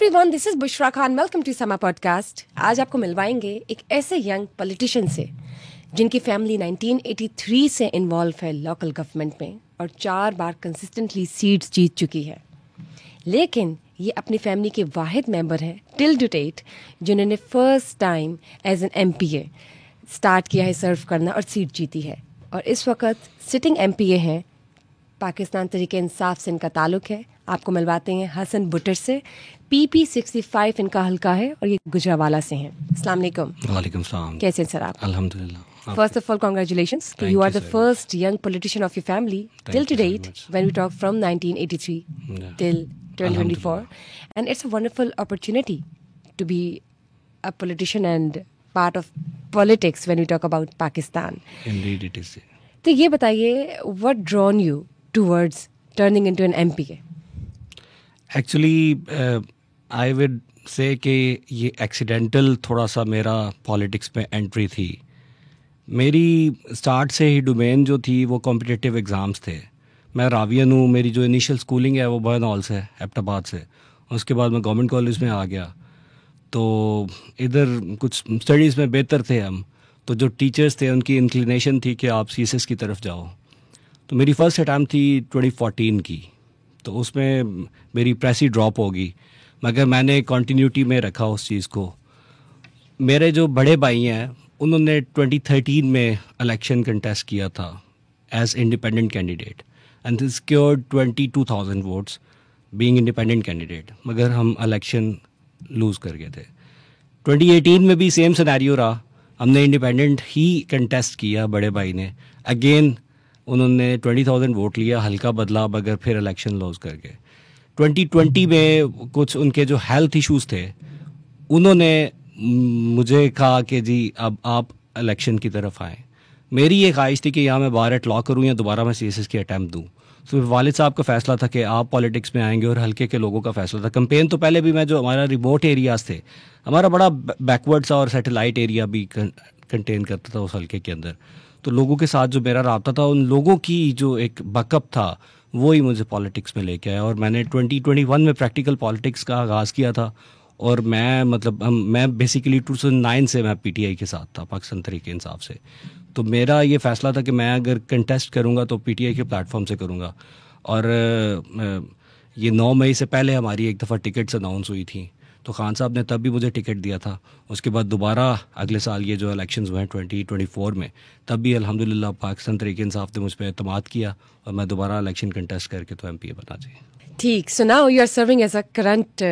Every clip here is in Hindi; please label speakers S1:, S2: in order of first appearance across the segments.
S1: Everyone, this is Bushra Khan. Welcome to Samaa podcast. आज आपको मिलवाएंगे एक ऐसे यंग पॉलिटिशियन से जिनकी फैमिली 1983 से इन्वॉल्व है लोकल गवर्नमेंट में और 4 बार कंसिस्टेंटली सीट्स जीत चुकी है। लेकिन ये अपनी फैमिली के वाहिद मेंबर हैं टिल टू डेट जिन्होंने first time as an MPA start किया है सर्व करना और सीट जीती है। और इस वक्त सिटिंग MPA हैं। पाकिस्तान तरीके इंसाफ से इनका ताल्लुक है। आपको मिलवाते हैं हसन बुटर से। PP65 इनका हल्का है और ये गुजरावाला से हैं। अस्सलाम वालेकुम।
S2: वालेकुम सलाम।
S1: कैसे हैं सर आप?
S2: अल्हम्दुलिल्लाह।
S1: First of all, congratulations. You are the first young politician of your family till to date when we talk from 1983 till 2024. And it's a wonderful opportunity to be a politician and part of politics when we talk about Pakistan.
S2: Indeed it is.
S1: तो ये बताइए, what drawn you towards turning into an MPA?
S2: Actually, I would say कि ये एक्सीडेंटल थोड़ा सा मेरा पॉलिटिक्स में एंट्री थी। मेरी स्टार्ट से ही डोमेन जो थी वो कॉम्पिटिटिव एग्ज़ाम्स थे। मैं रावियन हूँ। मेरी जो इनिशियल स्कूलिंग है वो बर्नॉल से, एबटाबाद से। उसके बाद मैं गवर्नमेंट कॉलेज में आ गया। तो इधर कुछ स्टडीज़ में बेहतर थे हम। तो जो टीचर्स थे उनकी इंक्लिनेशन थी कि आप CSS की तरफ जाओ। तो मेरी फ़र्स्ट अटैम्प्ट थी 2014 की। तो उसमें मेरी प्रेसी ड्रॉप होगी, मगर मैंने कंटिन्यूटी में रखा उस चीज़ को। मेरे जो बड़े भाई हैं उन्होंने 2013 में इलेक्शन कंटेस्ट किया था as independent candidate and secured 22,000 votes being independent candidate, मगर हम इलेक्शन लूज़ कर गए थे। 2018 में भी सेम सिनेरियो रहा। हमने इंडिपेंडेंट ही कंटेस्ट किया, बड़े भाई ने। अगेन उन्होंने 20,000 वोट लिया, हल्का बदला, मगर फिर इलेक्शन लॉस कर गए। 2020 में कुछ उनके जो हेल्थ इश्यूज थे उन्होंने मुझे कहा कि जी अब आप इलेक्शन की तरफ आएँ। मेरी ये ख्वाहिश थी कि यहाँ मैं बार एट लॉ करूँ या दोबारा मैं CSS की अटैम्प्ट दूँ। तो वालिद साहब का फैसला था कि आप पॉलिटिक्स में आएंगे और हल्के के लोगों का फैसला था। कैंपेन तो पहले भी मैं, जो हमारा रिमोट एरियाज़ थे, हमारा बड़ा बैकवर्ड सा और सैटेलाइट एरिया भी कंटेन करता था उस हल्के के अंदर। तो लोगों के साथ जो मेरा रब्ता था, उन लोगों की जो एक बकअप था वो ही मुझे पॉलिटिक्स में लेके आया। और मैंने 2021 में प्रैक्टिकल पॉलिटिक्स का आगाज़ किया था। और मैं बेसिकली 2009 से मैं PTI के साथ था, पाकिस्तान तरीके इंसाफ से। तो मेरा ये फ़ैसला था कि मैं अगर कंटेस्ट करूँगा तो PTI के प्लेटफॉर्म से करूँगा। और ये 9 मई से पहले हमारी एक दफ़ा टिकट्स अनाउंस हुई थी, तो खान साहब ने तब भी मुझे टिकट दिया था। उसके बाद दोबारा अगले साल ये जो इलेक्शंस हुए हैं 2024 में, तब भी अल्हम्दुलिल्लाह पाकिस्तान तरीके इंसाफ ने मुझ पर एतमाद किया और मैं दोबारा इलेक्शन कंटेस्ट करके तो MPA बना चाहिए।
S1: ठीक। So now you are serving as a current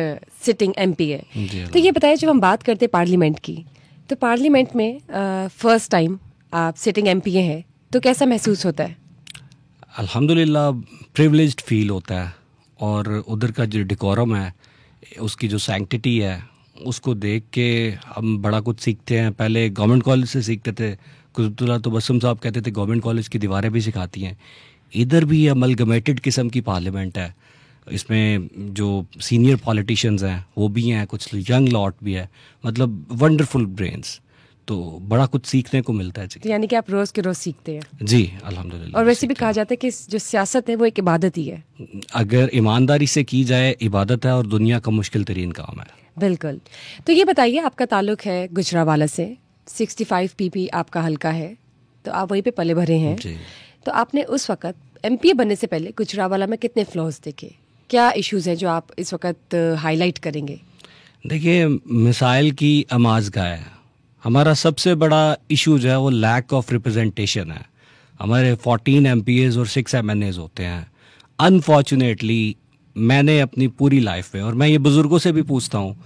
S1: sitting MPA। तो ये बताइए, जब हम बात करते हैं पार्लियामेंट की, तो पार्लियामेंट में फर्स्ट टाइम आप सिटिंग MPA हैं, तो कैसा महसूस होता है?
S2: अल्हम्दुलिल्लाह प्रिविलेज्ड फील होता है। और उधर का जो डेकोरम है, उसकी जो सैंक्टिटी है, उसको देख के हम बड़ा कुछ सीखते हैं। पहले गवर्नमेंट कॉलेज से सीखते थे। कुतुबुल्लाह तो बसम साहब कहते थे गवर्नमेंट कॉलेज की दीवारें भी सिखाती हैं। इधर भी अमलगमेटेड किस्म की पार्लियामेंट है। इसमें जो सीनियर पॉलिटिशियंस हैं वो भी हैं, कुछ यंग लॉट भी है, मतलब वंडरफुल ब्रेन्स। तो बड़ा कुछ सीखने को मिलता है जी।
S1: यानी कि आप रोज़ के रोज़ सीखते हैं?
S2: जी अल्हम्दुलिल्लाह।
S1: और वैसे भी कहा जाता है कि जो सियासत है वो एक इबादत ही है।
S2: अगर ईमानदारी से की जाए इबादत है और दुनिया का मुश्किल तरीन काम है।
S1: बिल्कुल। तो ये बताइए, आपका ताल्लुक है गुजरावाला से, 65 PP आपका हल्का है, तो आप वहीं पे पले भरे हैं
S2: जी।
S1: तो आपने उस वक्त MPA बनने से पहले गुजरावाला में कितने फ्लॉज देखे? क्या इश्यूज हैं जो आप इस वक्त हाईलाइट करेंगे?
S2: देखिए, मिसाइल की आमाज़गाह है। हमारा सबसे बड़ा इशू जो है वो लैक ऑफ रिप्रेजेंटेशन है। हमारे 14 MPAs और 6 MNAs होते हैं। अनफॉर्चुनेटली मैंने अपनी पूरी लाइफ में, और मैं ये बुज़ुर्गों से भी पूछता हूँ,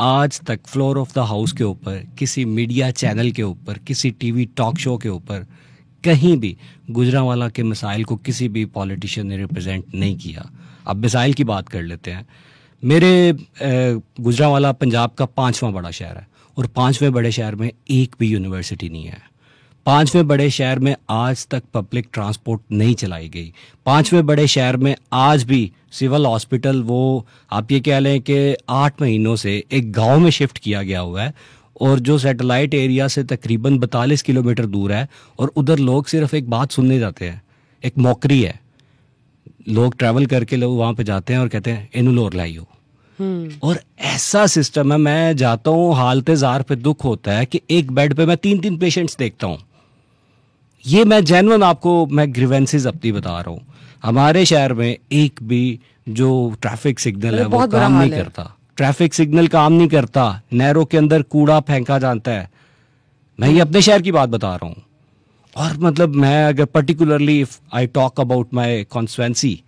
S2: आज तक फ्लोर ऑफ द हाउस के ऊपर, किसी मीडिया चैनल के ऊपर, किसी TV टॉक शो के ऊपर, कहीं भी गुजरांवाला के मिसाइल को किसी भी पॉलिटिशियन ने रिप्रेजेंट नहीं किया। अब मिसाइल की बात कर लेते हैं। मेरे गुजरांवाला पंजाब का 5वां बड़ा शहर है और 5वें बड़े शहर में एक भी यूनिवर्सिटी नहीं है। 5वें बड़े शहर में आज तक पब्लिक ट्रांसपोर्ट नहीं चलाई गई। 5वें बड़े शहर में आज भी सिविल हॉस्पिटल, वो आप ये कह लें कि 8 महीनों से एक गांव में शिफ्ट किया गया हुआ है, और जो सैटेलाइट एरिया से तकरीबन 42 किलोमीटर दूर है, और उधर लोग सिर्फ एक बात सुनने जाते हैं, एक मौकरी है। लोग ट्रैवल करके लोग वहाँ पे जाते हैं और कहते हैं इनू लोर लाइयो। और ऐसा सिस्टम है, मैं जाता हूँ हालते जार पे दुख होता है कि एक बेड पे मैं 3-3 पेशेंट्स देखता हूँ। ये मैं जेन्युइन आपको मैं ग्रीवेंसेस अपनी बता रहा हूँ। हमारे शहर में एक भी जो ट्रैफिक सिग्नल है वो काम नहीं करता, ट्रैफिक सिग्नल काम नहीं करता, नहरों के अंदर कूड़ा फेंका जाता है। मैं ये अपने शहर की बात बता रहा हूँ। और मतलब मैं अगर particularly if I talk about my constituency,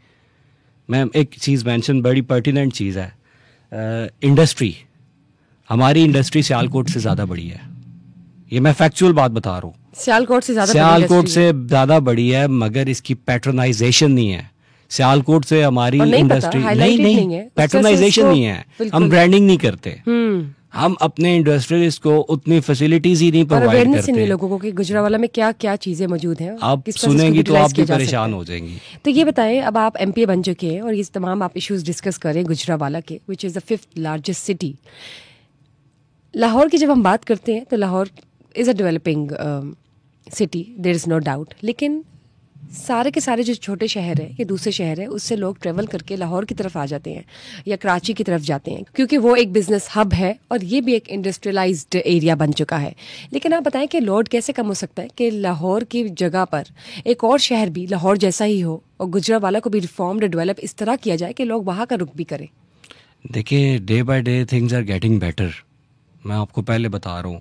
S2: मैं एक चीज़ मेंशन, बड़ी पर्टिनेंट चीज़ है, इंडस्ट्री। हमारी इंडस्ट्री सियालकोट से ज़्यादा बड़ी है, ये मैं फैक्चुअल बात बता रहा हूँ।
S1: सियालकोट से
S2: ज़्यादा बड़ी है, मगर इसकी पैट्रोनाइजेशन नहीं है। सियालकोट से हमारी इंडस्ट्री नहीं पैट्रोनाइजेशन नहीं है, हम ब्रांडिंग नहीं करते, हम अपने इंडस्ट्रियलिस्ट को उतनी फैसिलिटीज ही नहीं प्रोवाइड करते।
S1: नहीं लोगों को कि गुजरावाला में क्या क्या चीजें मौजूद हैं,
S2: आप सुनेंगी तो आप भी परेशान हो जाएंगी।
S1: तो ये बताएं, अब आप एमपी बन चुके हैं और ये तमाम आप इश्यूज डिस्कस कर रहे हैं गुजरावाला के, which is the 5th largest city. Lahore की जब हम बात करते हैं तो Lahore is a developing city, there is no doubt, लेकिन सारे के सारे जो छोटे शहर है या दूसरे शहर है उससे लोग ट्रेवल करके लाहौर की तरफ आ जाते हैं या कराची की तरफ जाते हैं, क्योंकि वो एक बिजनेस हब है और ये भी एक इंडस्ट्रियलाइज्ड एरिया बन चुका है। लेकिन आप बताएं कि लोड कैसे कम हो सकता है कि लाहौर की जगह पर एक और शहर भी लाहौर जैसा ही हो और गुजरावाला को भी रिफॉर्म्ड डेवलप इस तरह किया जाए कि लोग वहाँ का रुख भी करें।
S2: देखिए, day by day things are getting better. मैं आपको पहले बता रहा हूँ,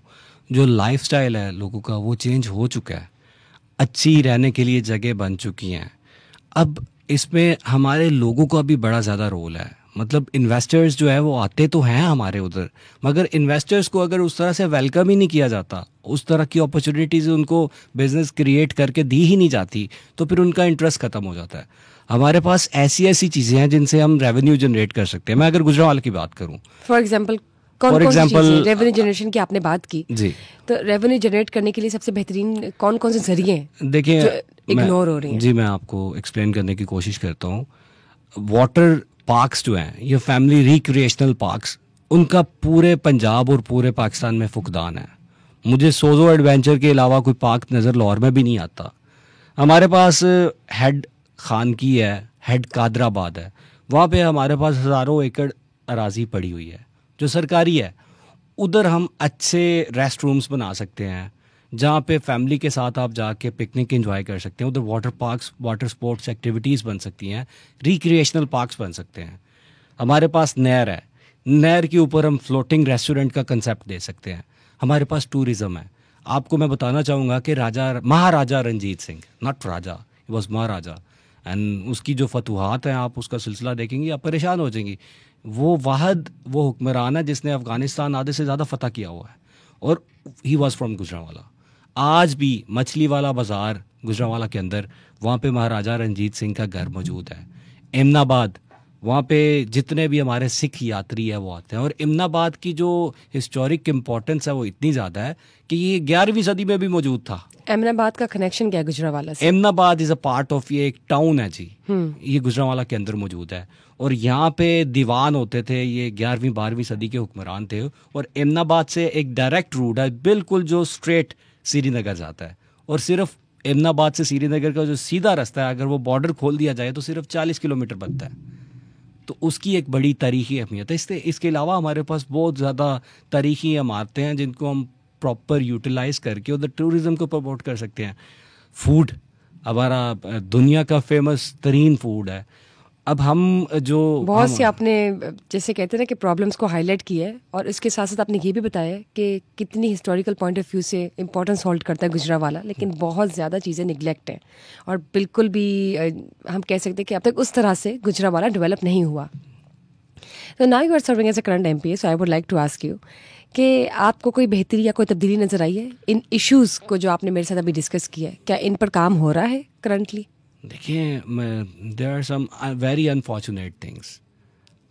S2: जो लाइफस्टाइल है लोगों का वो चेंज हो चुका है, अच्छी रहने के लिए जगह बन चुकी हैं। अब इसमें हमारे लोगों का भी बड़ा ज़्यादा रोल है। मतलब इन्वेस्टर्स जो है वो आते तो हैं हमारे उधर, मगर इन्वेस्टर्स को अगर उस तरह से वेलकम ही नहीं किया जाता, उस तरह की अपॉर्चुनिटीज़ उनको बिजनेस क्रिएट करके दी ही नहीं जाती, तो फिर उनका इंटरेस्ट ख़त्म हो जाता है। हमारे पास ऐसी ऐसी चीज़ें हैं जिनसे हम रेवेन्यू जनरेट कर सकते हैं। मैं अगर गुजरावाला की बात करूँ,
S1: फॉर एग्जाम्पल रेवेन्यू जनरेशन की आपने बात की जी, तो रेवेन्यू जनरेट करने के लिए सबसे बेहतरीन कौन कौन से जरिए हैं?
S2: देखिए,
S1: इग्नोर हो रही हैं।
S2: जी, मैं आपको एक्सप्लेन करने की कोशिश करता हूँ। वाटर पार्क्स जो हैं, ये फैमिली रिक्रिएशनल पार्क्स, उनका पूरे पंजाब और पूरे पाकिस्तान में फुकदान है। मुझे सोजो एडवेंचर के अलावा कोई पार्क नज़र लाहौर में भी नहीं आता। हमारे पास हेड खानकी है, हेड कादराबाद है, वहाँ पे हमारे पास हज़ारों एकड़ अराजी पड़ी हुई है जो सरकारी है। उधर हम अच्छे रेस्ट रूम्स बना सकते हैं जहाँ पे फैमिली के साथ आप जाके पिकनिक एंजॉय कर सकते हैं। उधर water parks, water sports activities बन सकती हैं, रिक्रिएशनल पार्क्स बन सकते हैं। हमारे पास नहर है, नहर के ऊपर हम फ्लोटिंग रेस्टोरेंट का कंसेप्ट दे सकते हैं। हमारे पास टूरिज़्म है। आपको मैं बताना चाहूँगा कि Maharaja Ranjit Singh, not raja, he was maharaja, and उसकी जो फतूहात हैं, आप उसका सिलसिला देखेंगे आप परेशान हो जाएंगी। वो हुक्मरान है जिसने अफ़गानिस्तान आधे से ज़्यादा फतह किया हुआ है, और ही वॉज फ्रॉम गुजरावाला। आज भी मछली वाला बाज़ार गुजरावाला के अंदर, वहाँ पे महाराजा रंजीत सिंह का घर मौजूद है। एमनाबाद, वहाँ पे जितने भी हमारे सिख यात्री है वो आते हैं, और एमनाबाद की जो हिस्टोरिक इम्पोर्टेंस है वो इतनी ज़्यादा है कि ये 11वीं सदी में भी मौजूद था।
S1: एमनाबाद का कनेक्शन क्या है गुजरावाला से?
S2: Eminabad is a part of, ये एक टाउन है जी, ये गुजरावाला के अंदर मौजूद है, और यहाँ पे दीवान होते थे, ये 11वीं-12वीं सदी के हुक्मरान थे। और एमनाबाद से एक डायरेक्ट रूट है बिल्कुल जो स्ट्रेट श्रीनगर जाता है, और सिर्फ एमनाबाद से श्रीनगर का जो सीधा रास्ता है, अगर वो बॉर्डर खोल दिया जाए तो सिर्फ 40 किलोमीटर बनता है। तो उसकी एक बड़ी तारीखी अहमियत है। इसके अलावा हमारे पास बहुत ज़्यादा तारीखी इमारतें हैं जिनको हम प्रॉपर यूटिलाइज करके उधर टूरिज़्म को प्रमोट कर सकते हैं। फूड हमारा दुनिया का फेमस तरीन फूड है। अब हम जो
S1: बहुत सी आपने जैसे कहते हैं ना कि प्रॉब्लम्स को हाईलाइट किया है, और इसके साथ साथ आपने ये भी बताया कि कितनी हिस्टोरिकल पॉइंट ऑफ व्यू से इंपॉर्टेंस होल्ड करता है गुजरावाला, लेकिन बहुत ज़्यादा चीज़ें निगलेक्ट हैं, और बिल्कुल भी हम कह सकते हैं कि अब तक उस तरह से गुजरावाला डेवलप नहीं हुआ। तो now you are serving as a current MP, so I would like to ask you कि आपको कोई बेहतरी या कोई तब्दीली नज़र आई है इन इश्यूज़ को जो आपने मेरे साथ अभी डिस्कस किया है? क्या इन पर काम हो रहा है करंटली?
S2: देखिए, there are some very unfortunate things.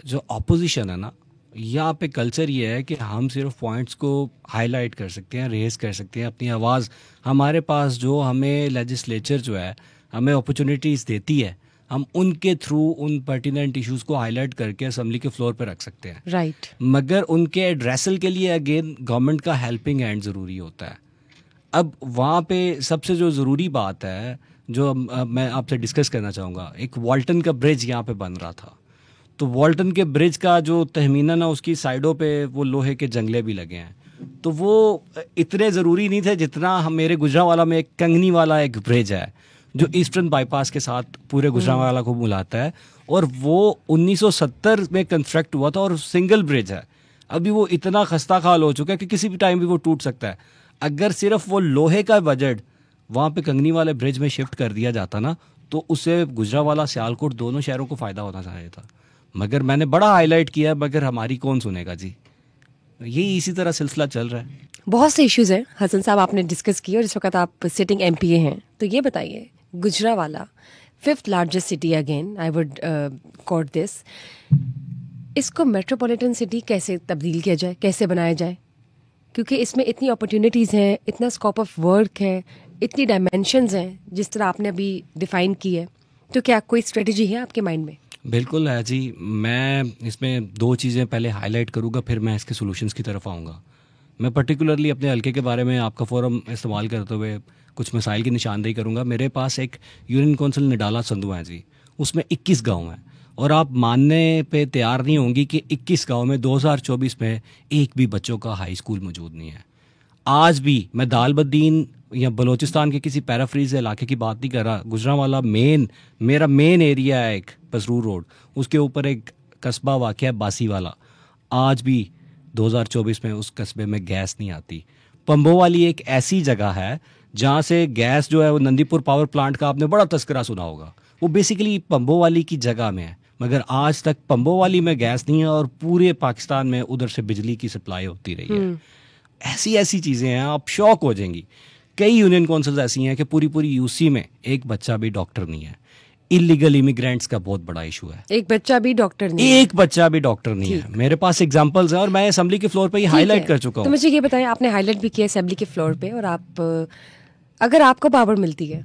S2: जो ऑपोजिशन है ना, यहाँ पे कल्चर ये है कि हम सिर्फ पॉइंट्स को हाईलाइट कर सकते हैं, रेज कर सकते हैं अपनी आवाज़। हमारे पास जो हमें लेजिस्लेचर जो है हमें अपॉर्चुनिटीज़ देती है, हम उनके थ्रू उन पर्टिनेंट इश्यूज़ को हाईलाइट करके असम्बली के फ्लोर पर रख सकते हैं।
S1: राइट।
S2: मगर उनके एड्रेसल के लिए अगेन गवर्नमेंट का हेल्पिंग हैंड ज़रूरी होता है। अब वहाँ पे सबसे जो ज़रूरी बात है जो मैं आपसे डिस्कस करना चाहूँगा, एक वॉल्टन का ब्रिज यहाँ पे बन रहा था, तो वॉल्टन के ब्रिज का जो तहमीना उसकी साइडों पे वो लोहे के जंगले भी लगे हैं, तो वो इतने ज़रूरी नहीं थे जितना हम मेरे गुजरांवाला में एक कंगनी वाला एक ब्रिज है जो ईस्टर्न बाईपास के साथ पूरे गुजरांवाला को मिलाता है, और वो 1970 में कंस्ट्रक्ट हुआ था और सिंगल ब्रिज है। अभी वो इतना खस्ता खाल हो चुका है कि किसी भी टाइम भी वो टूट सकता है। अगर सिर्फ वो लोहे का बजट वहाँ पे कंगनी वाले ब्रिज में शिफ्ट कर दिया जाता ना, तो उससे गुजरांवाला सियालकोट दोनों शहरों को फ़ायदा होना चाहिए था। मगर मैंने बड़ा हाईलाइट किया, मगर हमारी कौन सुनेगा जी। यही इसी तरह सिलसिला चल रहा है।
S1: बहुत से इश्यूज हैं हसन साहब, आपने डिस्कस किए और इस वक्त आप सिटिंग एमपीए हैं, तो ये बताइए Gujranwala 5th largest city again, I would quote this, इसको मेट्रोपॉलिटन सिटी कैसे तब्दील किया जाए, कैसे बनाया जाए? क्योंकि इसमें इतनी अपॉर्चुनिटीज़ हैं, इतना स्कोप ऑफ वर्क है, इतनी डायमेंशंस हैं जिस तरह आपने अभी डिफाइन की है, तो क्या कोई स्ट्रेटजी है आपके माइंड में?
S2: बिल्कुल है जी। मैं इसमें 2 चीज़ें पहले हाईलाइट करूँगा, फिर मैं इसके सॉल्यूशंस की तरफ आऊँगा। मैं पर्टिकुलरली अपने हल्के के बारे में आपका फोरम इस्तेमाल करते हुए कुछ मसाइल की निशानदेही करूँगा। मेरे पास एक यूनियन कौंसिल निडाला संधू है जी, उसमें 21 गाँव हैं, और आप मानने पे तैयार नहीं होंगी कि 21 गाँव में 2024 में एक भी बच्चों का हाई स्कूल मौजूद नहीं है। आज भी मैं दालबद्दीन या बलोचिस्तान के किसी पैराफ्रीज इलाके की बात नहीं कर रहा। गुजरांवाला मेरा मेन एरिया है, एक पसरूर रोड, उसके ऊपर एक कस्बा वाक़ है बासीवाला। आज भी 2024 में उस कस्बे में गैस नहीं आती। पंबोवाली एक ऐसी जगह है जहाँ से गैस जो है वो नंदीपुर पावर प्लांट का आपने बड़ा तस्करा सुना होगा, वो बेसिकली पंबोवाली की जगह में है, मगर आज तक पंबोवाली में गैस नहीं है और पूरे पाकिस्तान में उधर से बिजली की सप्लाई होती रही है। ऐसी ऐसी चीज़ें हैं, आप शॉक हो जाएंगी। कई यूनियन काउंसिल्स ऐसी हैं कि पूरी पूरी यूसी में एक बच्चा भी डॉक्टर नहीं है। इलीगल इमिग्रेंट्स का बहुत बड़ा इशू है,
S1: एक बच्चा भी डॉक्टर नहीं
S2: एक बच्चा भी डॉक्टर नहीं है। मेरे पास एग्जांपल्स हैं और मैं असेंबली के फ्लोर पे ये हाईलाइट कर चुका हूँ।
S1: तो मुझे ये बताएं, आपने हाईलाइट भी किया असेंबली के फ्लोर पे, और आप अगर आपको पावर मिलती है,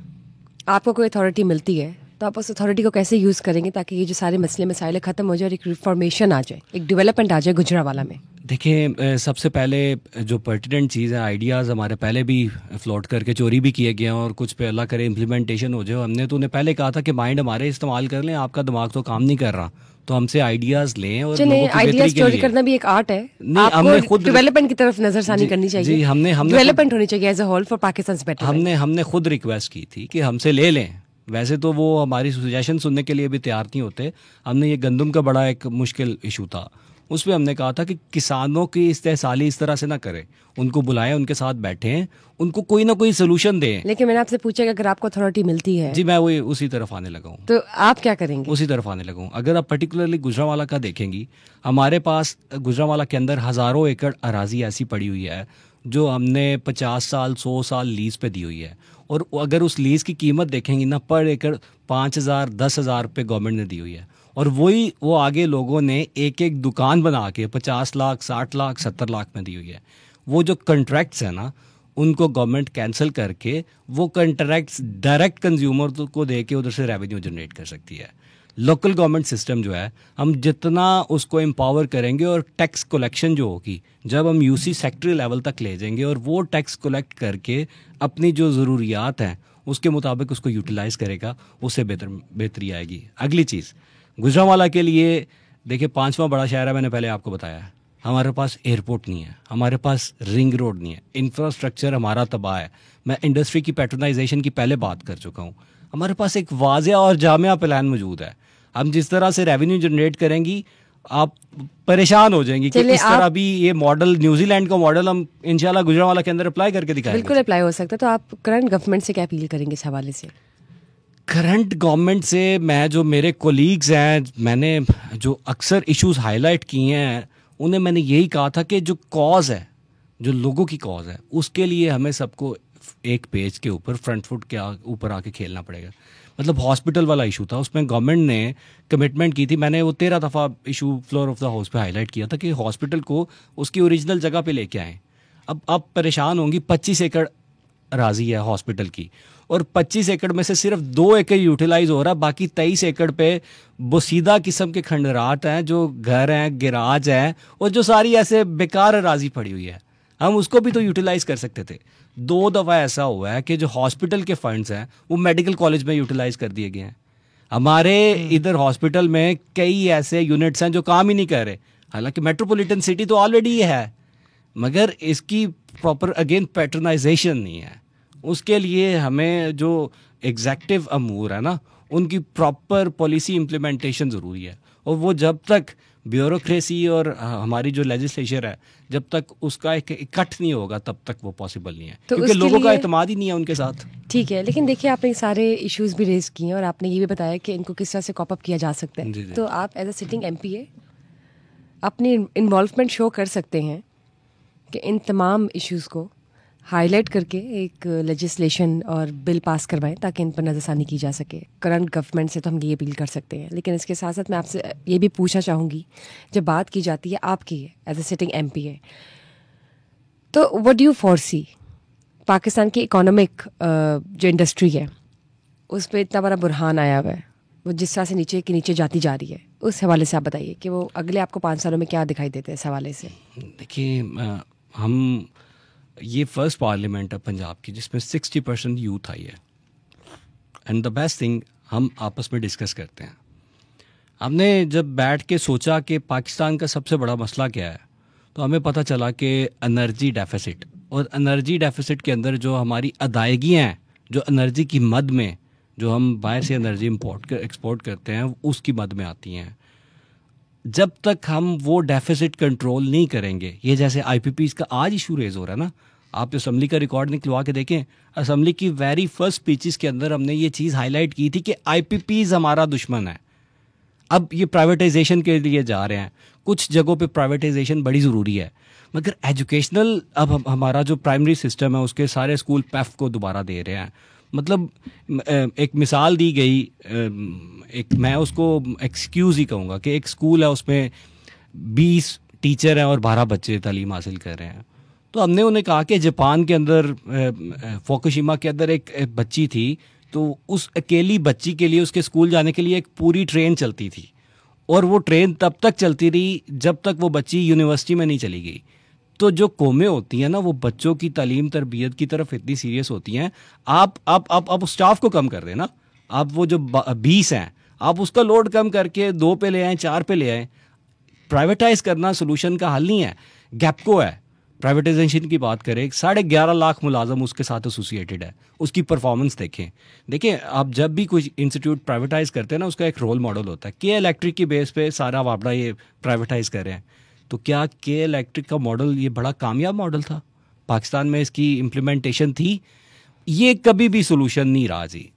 S1: आपको कोई अथॉरिटी मिलती है, तो आप उस अथॉरिटी को कैसे यूज़ करेंगे ताकि ये जो सारे मसले मसाइल ख़त्म हो जाए और एक रिफॉर्मेशन आ जाए, एक डेवलपमेंट आ जाए गुजरांवाला में?
S2: देखिए, सबसे पहले जो पर्टिनेंट चीज़ है, आइडियाज़ हमारे पहले भी फ्लोट करके चोरी भी किए गए हैं, और कुछ पे अल्लाह करे इम्प्लीमेंटेशन हो जाए। हमने तो उन्हें पहले कहा था कि माइंड हमारे इस्तेमाल कर लें, आपका दिमाग तो काम नहीं कर रहा, तो हमसे आइडियाज़ लें। और
S1: आइडियाज़ चोरी करना भी एक आर्ट है।
S2: नहीं, हमने खुद
S1: डेवलपमेंट की तरफ नजरसानी करनी चाहिए
S2: जी। हमने
S1: डेवलपमेंट होनी चाहिए as a whole for Pakistan better.
S2: हमने खुद रिक्वेस्ट की थी कि हमसे ले लें। वैसे तो वो हमारी सजेशन सुनने के लिए भी तैयार नहीं होते। हमने ये गंदम का बड़ा एक मुश्किल इशू था, उस पर हमने कहा था कि किसानों की इस्तेहसाली इस तरह से ना करें, उनको बुलाएं, उनके साथ बैठें, उनको कोई ना कोई सोल्यूशन दें।
S1: लेकिन मैंने आपसे पूछा कि अगर आपको अथॉरिटी मिलती है।
S2: जी, मैं वही उसी तरफ आने लगा हूँ।
S1: तो आप क्या करेंगे?
S2: उसी तरफ आने लगा हूँ। अगर आप पर्टिकुलरली गुजरांवाला का देखेंगी, हमारे पास गुजरांवाला के अंदर हज़ारों एकड़ अराजी ऐसी पड़ी हुई है जो हमने 50 साल 100 साल लीज़ पे दी हुई है, और अगर उस लीज़ की कीमत देखेंगी ना, पर एकड़ 5,000 10,000 रुपये गवर्नमेंट ने दी हुई है, और वो आगे लोगों ने एक एक दुकान बना के 50 लाख 60 लाख 70 लाख में दी हुई है। वो जो कॉन्ट्रैक्ट्स हैं ना, उनको गवर्नमेंट कैंसिल करके वो कॉन्ट्रैक्ट्स डायरेक्ट कंज्यूमर को दे के उधर से रेवेन्यू जनरेट कर सकती है। लोकल गवर्नमेंट सिस्टम जो है, हम जितना उसको एम्पावर करेंगे, और टैक्स कलेक्शन जो होगी, जब हम यूसी सेक्टरी लेवल तक ले जाएंगे और वो टैक्स कलेक्ट करके अपनी जो ज़रूरियात हैं उसके मुताबिक उसको यूटिलाइज़ करेगा, उससे बेहतरी आएगी। अगली चीज़ गुजरांवाला के लिए, देखिए 5वां बड़ा शहर है, मैंने पहले आपको बताया है। हमारे पास एयरपोर्ट नहीं है, हमारे पास रिंग रोड नहीं है, इंफ्रास्ट्रक्चर हमारा तबाह है। मैं इंडस्ट्री की पैट्रोनाइजेशन की पहले बात कर चुका हूँ। हमारे पास एक वाज़िया और जामिया प्लान मौजूद है। हम जिस तरह से रेवेन्यू जनरेट करेंगी, आप परेशान हो जाएंगी कि इस तरह भी ये मॉडल, न्यूजीलैंड का मॉडल, हम इंशाल्लाह गुजरांवाला के अंदर अप्लाई करके दिखाएंगे।
S1: बिल्कुल अप्लाई हो सकता है। तो आप करंट गवर्नमेंट से क्या अपील करेंगे इस हवाले से?
S2: करंट गवर्नमेंट से मैं, जो मेरे कोलीग्स हैं, मैंने जो अक्सर इश्यूज हाईलाइट किए हैं, उन्हें मैंने यही कहा था कि जो कॉज है, जो लोगों की कॉज है, उसके लिए हमें सबको एक पेज के ऊपर, फ्रंट फुट के ऊपर आके खेलना पड़ेगा। मतलब हॉस्पिटल वाला इशू था, उसमें गवर्नमेंट ने कमिटमेंट की थी। मैंने वो 13 दफ़ा issue floor of the house पे हाईलाइट किया था कि हॉस्पिटल को उसकी ओरिजिनल जगह पे लेके आएँ। अब आप परेशान होंगी, 25 एकड़ राजी है हॉस्पिटल की, और 25 एकड़ में से सिर्फ 2 एकड़ यूटिलाइज हो रहा है। बाकी 23 एकड़ पे बोसीदा किस्म के खंडरात हैं, जो घर हैं, गिराज हैं, और जो सारी ऐसे बेकार राजी पड़ी हुई है। हम उसको भी तो यूटिलाइज कर सकते थे। 2 दफ़ा ऐसा हुआ है कि जो हॉस्पिटल के फंड्स हैं वो मेडिकल कॉलेज में यूटिलाइज कर दिए गए हैं। हमारे इधर हॉस्पिटल में कई ऐसे यूनिट्स हैं जो काम ही नहीं कर रहे, हालांकि मेट्रोपॉलिटन सिटी तो ऑलरेडी है, मगर इसकी प्रॉपर अगेन पैटर्नाइजेशन नहीं है। उसके लिए हमें जो एग्जैक्टिव अमूर है ना, उनकी प्रॉपर पॉलिसी इम्प्लीमेंटेशन ज़रूरी है, और वो जब तक ब्यूरोक्रेसी और हमारी जो लेजिस्लेचर है जब तक उसका एक इकट्ठ नहीं होगा तब तक वो पॉसिबल नहीं है,
S1: तो
S2: क्योंकि लोगों का एतमाद ही नहीं है उनके साथ।
S1: ठीक है, लेकिन देखिए आपने सारे इश्यूज भी रेज किए और आपने ये भी बताया कि इनको किस तरह से कॉप अप किया जा सकता है।
S2: जी।
S1: तो आप एज अ सिटिंग MPA अपनी इन्वॉल्वमेंट शो कर सकते हैं कि इन तमाम इश्यूज़ को हाईलाइट करके एक लेजिस्लेशन और बिल पास करवाएं ताकि इन पर नज़रसानी की जा सके। करंट गवर्नमेंट से तो हम ये अपील कर सकते हैं, लेकिन इसके साथ साथ मैं आपसे ये भी पूछना चाहूँगी, जब बात की जाती है आपकी एज अ सिटिंग MPA, तो what do you foresee Pakistan की इकोनॉमिक जो इंडस्ट्री है उस पर इतना बड़ा बुरहान आया हुआ है, वो जिस तरह से नीचे की नीचे जाती जा रही है, उस हवाले से आप बताइए कि वो अगले आपको 5 सालों में क्या दिखाई देते हैं इस हवाले से।
S2: देखिए, हम ये फर्स्ट पार्लियामेंट है पंजाब की जिसमें 60% यूथ आई है, एंड द बेस्ट थिंग हम आपस में डिस्कस करते हैं। हमने जब बैठ के सोचा कि पाकिस्तान का सबसे बड़ा मसला क्या है, तो हमें पता चला कि एनर्जी डेफिसिट, और एनर्जी डेफिसिट के अंदर जो हमारी अदायगियाँ हैं, जो एनर्जी की मद में, जो हम बाहर से एनर्जी एक्सपोर्ट करते हैं उसकी मद में आती हैं। जब तक हम वो डेफिसिट कंट्रोल नहीं करेंगे, ये जैसे IPPs का आज इशू रेज हो रहा है ना, आप असम्बली का रिकॉर्ड निकलवा के देखें, असम्बली की वेरी फर्स्ट स्पीचेस के अंदर हमने ये चीज़ हाईलाइट की थी कि IPPs हमारा दुश्मन है। अब ये प्राइवेटाइजेशन के लिए जा रहे हैं, कुछ जगहों पे प्राइवेटाइजेशन बड़ी ज़रूरी है, मगर एजुकेशनल, अब हमारा जो प्राइमरी सिस्टम है उसके सारे स्कूल PEF को दोबारा दे रहे हैं। मतलब एक मिसाल दी गई, एक मैं उसको एक्सक्यूज़ ही कहूँगा कि एक स्कूल है उसमें 20 टीचर हैं और 12 बच्चे तालीम हासिल कर रहे हैं। तो हमने उन्हें कहा कि जापान के अंदर फुकुशिमा के अंदर एक बच्ची थी, तो उस अकेली बच्ची के लिए उसके स्कूल जाने के लिए एक पूरी ट्रेन चलती थी, और वो ट्रेन तब तक चलती रही जब तक वो बच्ची यूनिवर्सिटी में नहीं चली गई। तो जो कौमें होती हैं ना, वो बच्चों की तालीम तरबियत की तरफ इतनी सीरियस होती हैं। आप स्टाफ को कम कर दें ना, आप वो जो 20 हैं आप उसका लोड कम करके 2 पे ले आएँ, 4 पे ले आएँ। प्राइवेटाइज करना सोल्यूशन का हल नहीं है। गैपको है, प्राइवेटाइजेशन की बात करें, 11.5 लाख मुलाजम उसके साथ एसोसिएटेड है, उसकी परफॉर्मेंस देखें। आप जब भी कोई इंस्टीट्यूट प्राइवेटाइज करते हैं ना, उसका एक रोल मॉडल होता है। के इलेक्ट्रिक की बेस पे सारा वापड़ा ये प्राइवेटाइज कर रहे हैं, तो क्या के इलेक्ट्रिक का मॉडल ये बड़ा कामयाब मॉडल था? पाकिस्तान में इसकी इम्प्लीमेंटेशन थी? ये कभी भी सोल्यूशन नहीं रहा जी।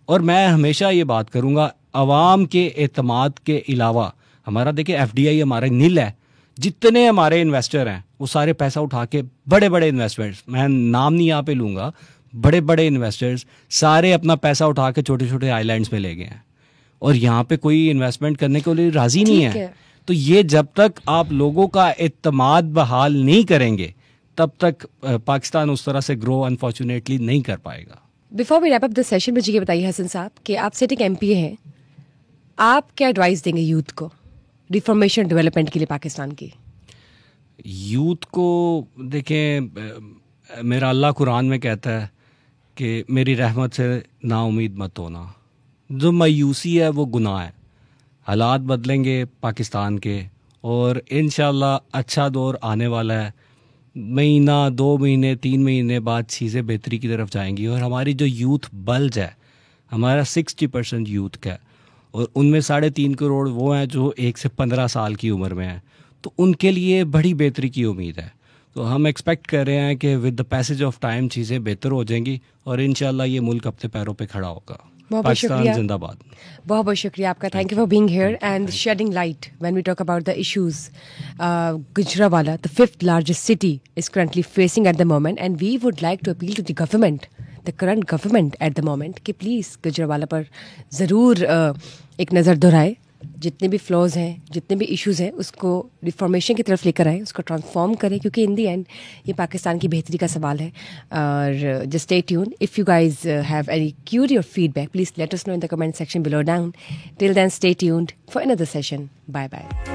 S2: और मैं हमेशा ये बात करूँगा, अवाम के एतमाद के अलावा हमारा देखिए FDI हमारा नील है, जितने हमारे इन्वेस्टर हैं वो सारे पैसा उठा के बड़े बड़े इन्वेस्टर्स, मैं नाम नहीं यहाँ पे लूँगा, बड़े बड़े इन्वेस्टर्स सारे अपना पैसा उठा के छोटे छोटे आइलैंड्स में ले गए हैं, और यहाँ पे कोई इन्वेस्टमेंट करने के लिए राजी नहीं है। तो ये जब तक आप लोगों का एतमाद बहाल नहीं करेंगे तब तक पाकिस्तान उस तरह से ग्रो अनफॉर्चुनेटली नहीं कर पाएगा।
S1: Before we wrap up the session, मुझे ये बताइए हसन साहब कि आप सिटिंग MPA हैं, आप क्या एडवाइस देंगे यूथ को रिफॉर्मेशन डेवलपमेंट के लिए पाकिस्तान की?
S2: यूथ को देखें, मेरा अल्लाह कुरान में कहता है कि मेरी रहमत से नाउमीद मत होना। जो मायूसी है वो गुनाह है। हालात बदलेंगे पाकिस्तान के, और इंशाल्लाह अच्छा दौर आने वाला है। महीना 2 महीने 3 महीने बाद चीज़ें बेहतरी की तरफ जाएंगी, और हमारी जो यूथ बल्ज है, हमारा 60% यूथ का है, और उनमें 3.5 करोड़ वो हैं जो 1 से 15 साल की उम्र में हैं, तो उनके लिए बड़ी बेहतरी की उम्मीद है। तो हम एक्सपेक्ट कर रहे हैं कि with the passage of time चीज़ें बेहतर हो जाएंगी, और इंशाल्लाह ये मुल्क अपने पैरों पे खड़ा होगा।
S1: बहुत शुक्रिया,
S2: जिंदाबाद।
S1: बहुत बहुत शुक्रिया आपका। Thank you for being here and shedding light when we talk about the issues Gujranwala, the 5th largest city, is currently facing at the moment, and we would like to appeal to the government, the current government at the moment, कि प्लीज़ गुजरावाला पर ज़रूर एक नज़र दोहराए। जितने भी फ्लॉज हैं, जितने भी इश्यूज हैं, उसको रिफॉर्मेशन की तरफ लेकर आए, उसको ट्रांसफॉर्म करें, क्योंकि इन दी एंड ये पाकिस्तान की बेहतरी का सवाल है। और just stay tune. If you guys have any query और feedback, please let us know in the comment section below down. Till then stay tuned for another session. Bye bye.